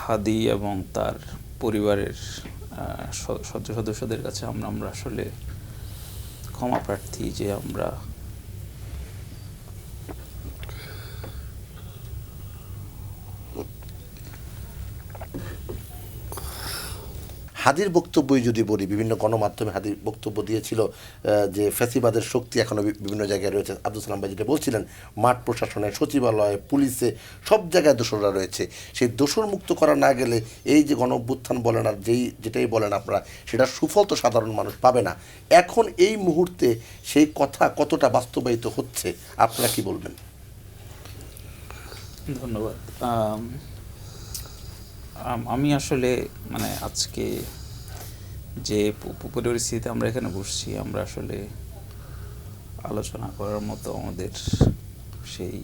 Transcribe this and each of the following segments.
হাদি এবং তার পরিবারের সদস্যদের কাছে আমরা আসলে ক্ষমা প্রার্থী যে আমরা হাদির বক্তব্যই যদি বলি, বিভিন্ন গণমাধ্যমে হাদির বক্তব্য দিয়েছিল যে ফ্যাসিবাদের শক্তি এখনও বিভিন্ন জায়গায় রয়েছে। আব্দুল সালাম ভাই যেটা বলছিলেন, মাঠ প্রশাসনে, সচিবালয়ে, পুলিশে, সব জায়গায় দোসররা রয়েছে। সেই দোসর মুক্ত করা না গেলে এই যে গণ অভ্যুত্থান বলেন আর যেটাই বলেন আপনারা, সেটার সুফল তো সাধারণ মানুষ পাবে না। এখন এই মুহূর্তে সেই কথা কতটা বাস্তবায়িত হচ্ছে, আপনারা কি বলবেন? ধন্যবাদ। আমি আসলে আজকে যে পরিস্থিতিতে আমরা এখানে বসছি, আমরা আসলে আলোচনা করার মতো আমাদের সেই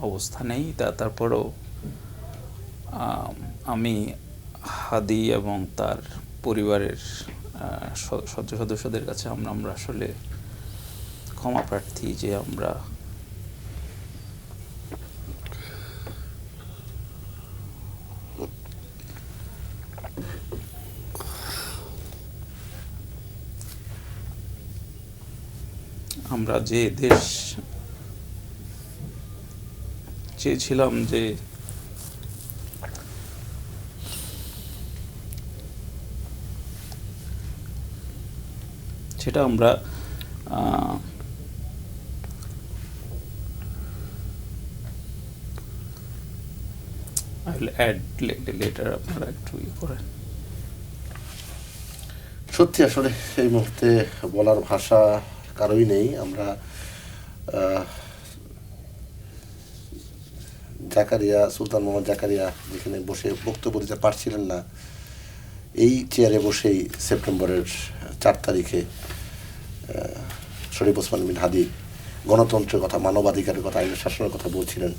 অবস্থা নেই। তারপরেও আমি হাদি এবং তার পরিবারের সদস্যদের কাছে আমরা আসলে ক্ষমা প্রার্থী যে আমরা যে দেশ চেয়েছিলাম যে সেটা আমরা লেটার আপনারা একটু করেন। সত্যি আসলে এই মুহূর্তে বলার ভাষা কারোই নেই। আমরা জাকারিয়া, সুলতান মোহাম্মদ জাকারিয়া যেখানে বসে বক্তব্য দিতে পারছিলেন না, এই চেয়ারে বসেই সেপ্টেম্বরের 4 তারিখে শরীফ ওসমান বিন হাদি গণতন্ত্রের কথা, মানবাধিকারের কথা, আইনের শাসনের কথা বলছিলেন।